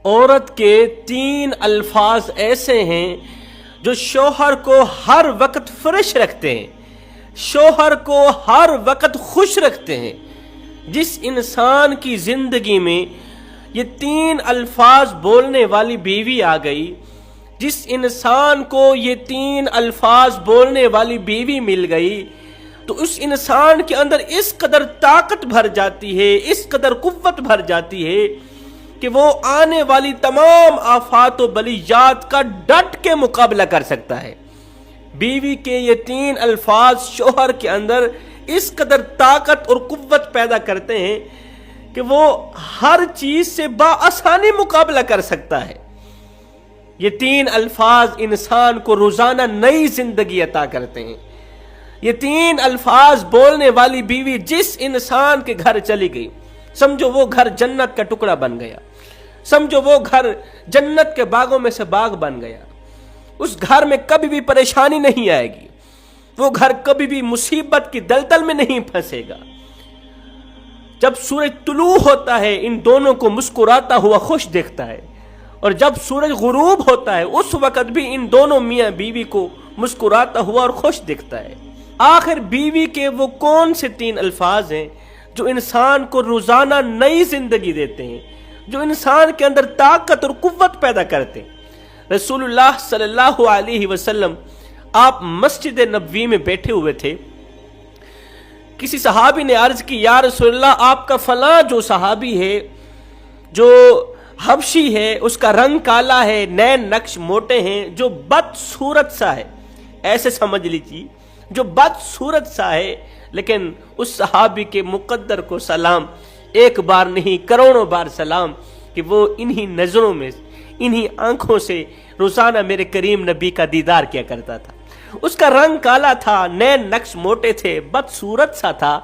عورت کے 3 الفاظ ایسے ہیں جو شوہر کو ہر وقت فریش رکھتے ہیں، شوہر کو ہر وقت خوش رکھتے ہیں۔ جس انسان کی زندگی میں یہ 3 الفاظ بولنے والی بیوی آ گئی، جس انسان کو یہ 3 الفاظ بولنے والی بیوی مل گئی، تو اس انسان کے اندر اس قدر طاقت بھر جاتی ہے، اس قدر قوت بھر جاتی ہے کہ وہ آنے والی تمام آفات و بلیات کا ڈٹ کے مقابلہ کر سکتا ہے۔ بیوی کے یہ 3 الفاظ شوہر کے اندر اس قدر طاقت اور قوت پیدا کرتے ہیں کہ وہ ہر چیز سے بآسانی مقابلہ کر سکتا ہے۔ یہ 3 الفاظ انسان کو روزانہ نئی زندگی عطا کرتے ہیں۔ یہ 3 الفاظ بولنے والی بیوی جس انسان کے گھر چلی گئی، سمجھو وہ گھر جنت کا ٹکڑا بن گیا، سمجھو وہ گھر جنت کے باغوں میں سے باغ بن گیا۔ اس گھر میں کبھی بھی پریشانی نہیں آئے گی، وہ گھر کبھی بھی مصیبت کی دلدل میں نہیں پھنسے گا۔ جب سورج طلوع ہوتا ہے ان دونوں کو مسکراتا ہوا خوش دیکھتا ہے، اور جب سورج غروب ہوتا ہے اس وقت بھی ان دونوں میاں بیوی کو مسکراتا ہوا اور خوش دیکھتا ہے۔ آخر بیوی کے وہ کون سے 3 الفاظ ہیں جو انسان کو روزانہ نئی زندگی دیتے ہیں، جو انسان کے اندر طاقت اور قوت پیدا کرتے ہیں؟ رسول اللہ صلی اللہ علیہ وسلم آپ مسجد نبوی میں بیٹھے ہوئے تھے، کسی صحابی نے عرض کی، یا رسول اللہ آپ کا فلاں جو صحابی ہے، جو حبشی ہے، اس کا رنگ کالا ہے، نین نقش موٹے ہیں، جو بدصورت سا ہے، ایسے سمجھ لیجیے جو بدصورت سا ہے، لیکن اس صحابی کے مقدر کو سلام، ایک بار نہیں کروڑوں بار سلام، کہ وہ انہی نظروں میں، انہی آنکھوں سے روزانہ میرے کریم نبی کا دیدار کیا کرتا تھا۔ اس کا رنگ کالا تھا، نین نقش موٹے تھے، بدصورت سا تھا۔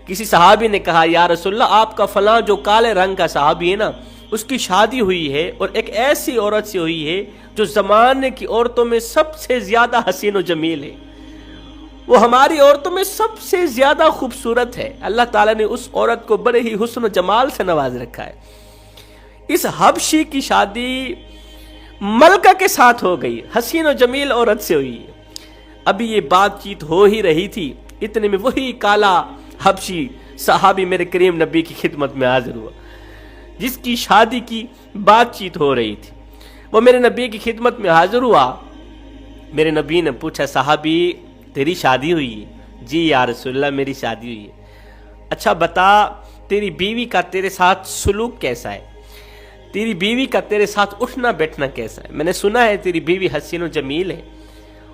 کسی صحابی نے کہا، یا رسول اللہ آپ کا فلاں جو کالے رنگ کا صحابی ہے نا، اس کی شادی ہوئی ہے اور ایک ایسی عورت سے ہوئی ہے جو زمانے کی عورتوں میں سب سے زیادہ حسین و جمیل ہے، وہ ہماری عورتوں میں سب سے زیادہ خوبصورت ہے، اللہ تعالیٰ نے اس عورت کو بڑے ہی حسن و جمال سے نواز رکھا ہے۔ اس حبشی کی شادی ملکہ کے ساتھ ہو گئی، حسین و جمیل عورت سے ہوئی ہے۔ ابھی یہ بات چیت ہو ہی رہی تھی، اتنے میں وہی کالا حبشی صحابی میرے کریم نبی کی خدمت میں حاضر ہوا، جس کی شادی کی بات چیت ہو رہی تھی۔ وہ میرے نبی کی خدمت میں حاضر ہوا۔ میرے نبی نے پوچھا، صحابی تیری شادی ہوئی ہے؟ جی یا رسول اللہ میری شادی ہوئی ہے۔ اچھا بتا، تیری بیوی کا تیرے ساتھ سلوک کیسا ہے؟ تیری بیوی کا تیرے ساتھ اٹھنا بیٹھنا کیسا ہے؟ میں نے سنا ہے تیری بیوی حسین و جمیل ہے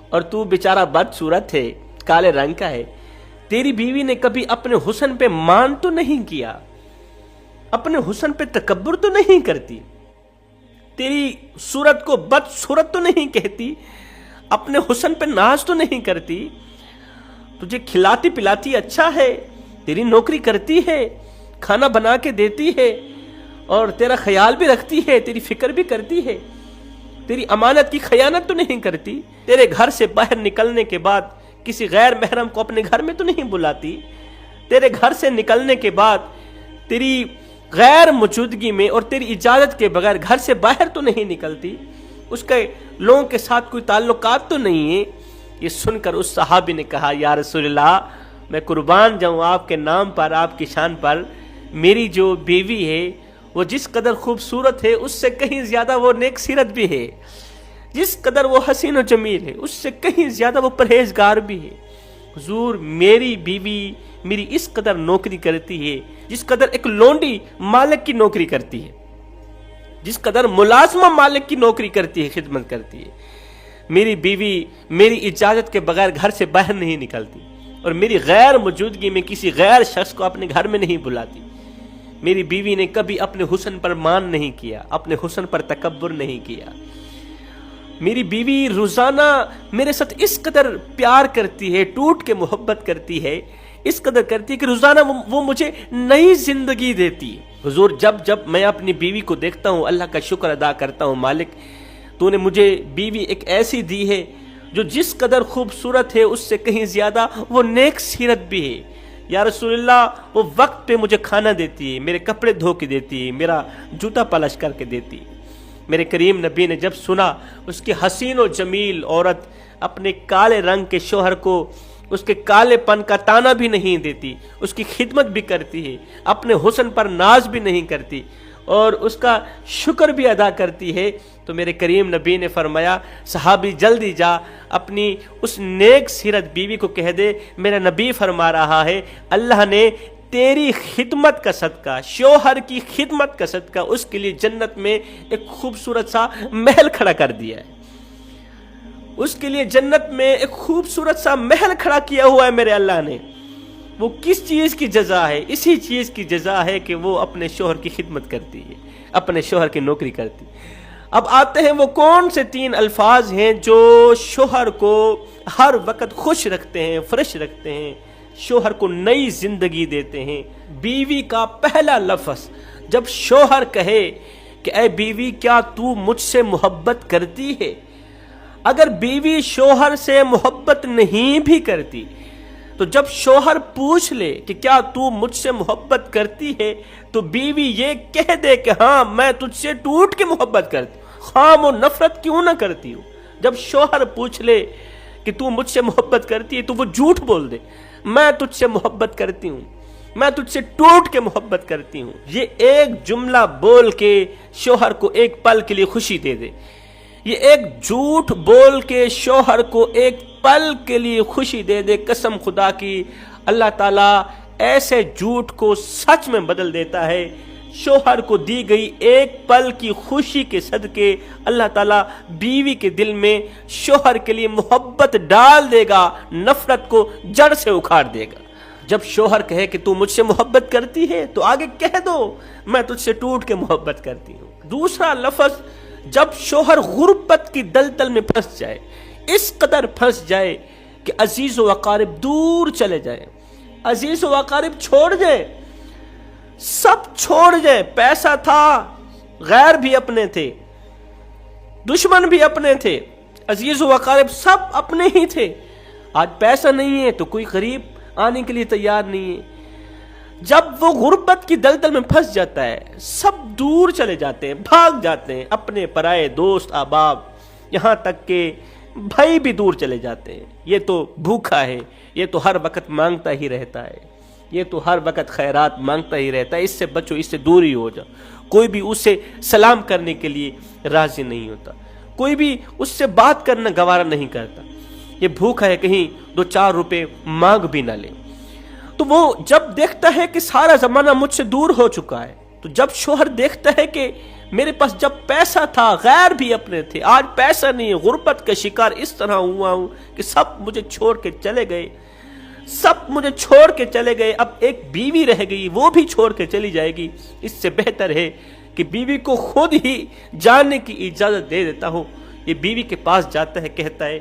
اور تو بیچارہ بدصورت ہے، کالے رنگ کا ہے۔ تیری بیوی نے کبھی اپنے حسن پہ مان تو نہیں کیا، اپنے حسن پہ تکبر تو نہیں کرتی، تیری صورت کو بدصورت تو نہیں کہتی، اپنے حسن پہ ناز تو نہیں کرتی، تجھے کھلاتی پلاتی اچھا ہے، تیری نوکری کرتی ہے، کھانا بنا کے دیتی ہے اور تیرا خیال بھی رکھتی ہے، تیری فکر بھی کرتی ہے، تیری امانت کی خیانت تو نہیں کرتی، تیرے گھر سے باہر نکلنے کے بعد کسی غیر محرم کو اپنے گھر میں تو نہیں بلاتی، تیرے گھر سے نکلنے کے بعد تیری غیر موجودگی میں اور تیری اجازت کے بغیر گھر سے باہر تو نہیں نکلتی، اس کے لوگوں کے ساتھ کوئی تعلقات تو نہیں ہے۔ یہ سن کر اس صحابی نے کہا، یا رسول اللہ میں قربان جاؤں آپ کے نام پر، آپ کی شان پر، میری جو بیوی ہے وہ جس قدر خوبصورت ہے اس سے کہیں زیادہ وہ نیک سیرت بھی ہے، جس قدر وہ حسین و جمیل ہے اس سے کہیں زیادہ وہ پرہیزگار بھی ہے۔ حضور میری بیوی میری اس قدر نوکری کرتی ہے جس قدر ایک لونڈی مالک کی نوکری کرتی ہے، جس قدر ملازمہ مالک کی نوکری کرتی ہے، خدمت کرتی ہے۔ میری بیوی میری اجازت کے بغیر گھر سے باہر نہیں نکلتی اور میری غیر موجودگی میں کسی غیر شخص کو اپنے گھر میں نہیں بلاتی۔ میری بیوی نے کبھی اپنے حسن پر مان نہیں کیا، اپنے حسن پر تکبر نہیں کیا۔ میری بیوی روزانہ میرے ساتھ اس قدر پیار کرتی ہے، ٹوٹ کے محبت کرتی ہے، اس قدر کرتی ہے کہ روزانہ وہ مجھے نئی زندگی دیتی ہے۔ حضور جب میں اپنی بیوی کو دیکھتا ہوں اللہ کا شکر ادا کرتا ہوں، مالک تو نے مجھے بیوی ایک ایسی دی ہے جو جس قدر خوبصورت ہے اس سے کہیں زیادہ وہ نیک سیرت بھی ہے، یا رسول اللہ وہ وقت پہ مجھے کھانا دیتی ہے، میرے کپڑے دھو کے دیتی ہے، میرا جوتا پالش کر کے دیتی ہے۔ میرے کریم نبی نے جب سنا اس کی حسین و جمیل عورت اپنے کالے رنگ کے شوہر کو اس کے کالے پن کا تانا بھی نہیں دیتی، اس کی خدمت بھی کرتی ہے، اپنے حسن پر ناز بھی نہیں کرتی اور اس کا شکر بھی ادا کرتی ہے، تو میرے کریم نبی نے فرمایا صحابی جلدی جا اپنی اس نیک سیرت بیوی کو کہہ دے، میرا نبی فرما رہا ہے اللہ نے تیری خدمت کا صدقہ، شوہر کی خدمت کا صدقہ اس کے لیے جنت میں ایک خوبصورت سا محل کھڑا کر دیا ہے، اس کے لیے جنت میں ایک خوبصورت سا محل کھڑا کیا ہوا ہے میرے اللہ نے۔ وہ کس چیز کی جزا ہے؟ اسی چیز کی جزا ہے کہ وہ اپنے شوہر کی خدمت کرتی ہے، اپنے شوہر کی نوکری کرتی ہے۔ اب آتے ہیں وہ کون سے 3 الفاظ ہیں جو شوہر کو ہر وقت خوش رکھتے ہیں، فرش رکھتے ہیں، شوہر کو نئی زندگی دیتے ہیں۔ بیوی کا پہلا لفظ جب شوہر کہے کہ اے بیوی کیا تو مجھ سے محبت کرتی ہے، اگر بیوی شوہر سے محبت نہیں بھی کرتی تو جب شوہر پوچھ لے کہ کیا تو مجھ سے محبت کرتی ہے تو بیوی یہ کہہ دے کہ ہاں میں تجھ سے ٹوٹ کے محبت کرتی ہوں، خواہ وہ نفرت کیوں نہ کرتی ہوں۔ جب شوہر پوچھ لے کہ تو مجھ سے محبت کرتی ہے تو وہ جھوٹ بول دے، میں تجھ سے محبت کرتی ہوں، میں تجھ سے ٹوٹ کے محبت کرتی ہوں۔ یہ ایک جملہ بول کے شوہر کو ایک پل کے لیے خوشی دے دے، یہ ایک جھوٹ بول کے شوہر کو ایک پل کے لیے خوشی دے دے، قسم خدا کی اللہ تعالیٰ ایسے جھوٹ کو سچ میں بدل دیتا ہے۔ شوہر کو دی گئی ایک پل کی خوشی کے صدقے اللہ تعالیٰ بیوی کے دل میں شوہر کے لیے محبت ڈال دے گا، نفرت کو جڑ سے اکھاڑ دے گا۔ جب شوہر کہے کہ تو مجھ سے محبت کرتی ہے تو آگے کہہ دو میں تجھ سے ٹوٹ کے محبت کرتی ہوں۔ دوسرا لفظ جب شوہر غربت کی دلدل میں پھنس جائے، اس قدر پھنس جائے کہ عزیز و اقارب دور چلے جائیں، عزیز و اقارب چھوڑ جائیں، سب چھوڑ جائیں، پیسہ تھا غیر بھی اپنے تھے، دشمن بھی اپنے تھے، عزیز و اقارب سب اپنے ہی تھے، آج پیسہ نہیں ہے تو کوئی غریب آنے کے لیے تیار نہیں ہے۔ جب وہ غربت کی دلدل میں پھنس جاتا ہے سب دور چلے جاتے ہیں، بھاگ جاتے ہیں، اپنے پرائے دوست احباب، یہاں تک کہ بھائی بھی دور چلے جاتے ہیں۔ یہ تو بھوکا ہے، یہ تو ہر وقت مانگتا ہی رہتا ہے، یہ تو ہر وقت خیرات مانگتا ہی رہتا ہے، اس سے بچو، اس سے دور ہی ہو جاؤ۔ کوئی بھی اسے سلام کرنے کے لیے راضی نہیں ہوتا، کوئی بھی اس سے بات کرنا گوارا نہیں کرتا، یہ بھوکا ہے، کہیں 2-4 روپے مانگ بھی نہ لے۔ تو وہ جب دیکھتا ہے کہ سارا زمانہ مجھ سے دور ہو چکا ہے، تو جب شوہر دیکھتا ہے کہ میرے پاس جب پیسہ تھا غیر بھی اپنے تھے، آج پیسہ نہیں، غربت کا شکار اس طرح ہوا ہوں کہ سب مجھے چھوڑ کے چلے گئے، سب مجھے چھوڑ کے چلے گئے، اب ایک بیوی رہ گئی، وہ بھی چھوڑ کے چلی جائے گی، اس سے بہتر ہے کہ بیوی کو خود ہی جانے کی اجازت دے دیتا ہوں۔ یہ بیوی کے پاس جاتا ہے، کہتا ہے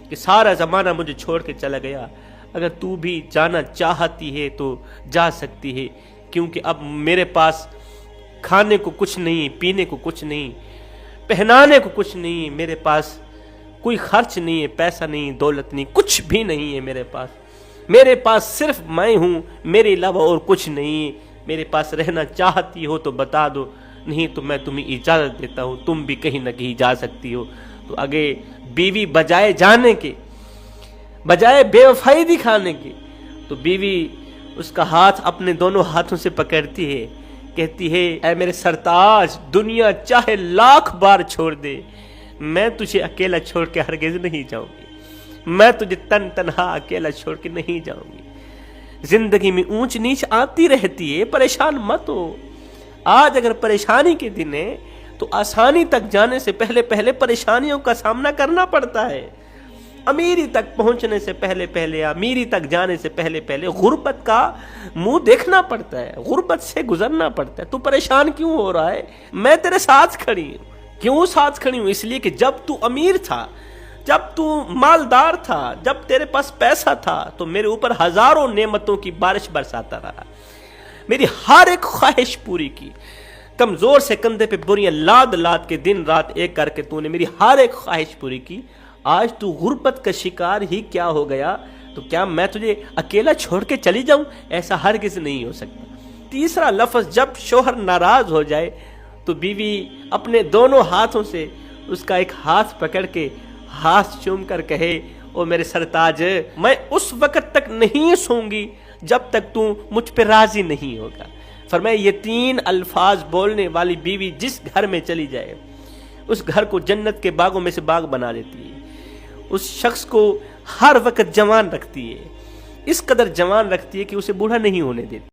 کہ سارا زمانہ مجھے چھوڑ کے چلا گیا، اگر تو بھی جانا چاہتی ہے تو جا سکتی ہے، کیونکہ اب میرے پاس کھانے کو کچھ نہیں، پینے کو کچھ نہیں، پہنانے کو کچھ نہیں، میرے پاس کوئی خرچ نہیں ہے، پیسہ نہیں، دولت نہیں، کچھ بھی نہیں ہے میرے پاس صرف میں ہوں، میرے علاوہ اور کچھ نہیں ہے، میرے پاس رہنا چاہتی ہو تو بتا دو، نہیں تو میں تمہیں اجازت دیتا ہوں، تم بھی کہیں نہ کہیں جا سکتی ہو۔ تو آگے بیوی بجائے جانے کے، بجائے بے وفائی دکھانے کی، تو بیوی اس کا ہاتھ اپنے دونوں ہاتھوں سے پکڑتی ہے، کہتی ہے اے میرے سرتاج، دنیا چاہے 1,00,000 بار چھوڑ دے، میں تجھے اکیلا چھوڑ کے ہرگز نہیں جاؤں گی، میں تجھے تنہا اکیلا چھوڑ کے نہیں جاؤں گی۔ زندگی میں اونچ نیچ آتی رہتی ہے، پریشان مت ہو۔ آج اگر پریشانی کے دن ہے تو آسانی تک جانے سے پہلے پریشانیوں کا سامنا کرنا پڑتا ہے، امیری تک پہنچنے سے پہلے، امیری تک جانے سے پہلے غربت کا منہ دیکھنا پڑتا ہے، غربت سے گزرنا پڑتا ہے۔ تو پریشان کیوں ہو رہا ہے؟ میں تیرے ساتھ کھڑی ہوں۔ کیوں ساتھ کھڑی ہوں؟ اس لیے کہ جب تو امیر تھا، جب تو مالدار تھا، جب تیرے پاس پیسہ تھا تو میرے اوپر ہزاروں نعمتوں کی بارش برساتا رہا، میری ہر ایک خواہش پوری کی، کمزور سے کندھے پہ بوریاں لاد کے دن رات ایک کر کے تو نے میری ہر ایک خواہش پوری کی۔ آج تو غربت کا شکار ہی کیا ہو گیا، تو کیا میں تجھے اکیلا چھوڑ کے چلی جاؤں؟ ایسا ہرگز نہیں ہو سکتا۔ تیسرا لفظ، جب شوہر ناراض ہو جائے تو بیوی اپنے دونوں ہاتھوں سے اس کا ایک ہاتھ پکڑ کے ہاتھ چوم کر کہے، او میرے سرتاج، میں اس وقت تک نہیں سوں گی جب تک تو مجھ پہ راضی نہیں ہوگا۔ فرمایا یہ 3 الفاظ بولنے والی بیوی جس گھر میں چلی جائے اس گھر کو جنت کے باغوں میں سے باغ بنا دیتی ہے، اس شخص کو ہر وقت جوان رکھتی ہے، اس قدر جوان رکھتی ہے کہ اسے بوڑھا نہیں ہونے دیتی۔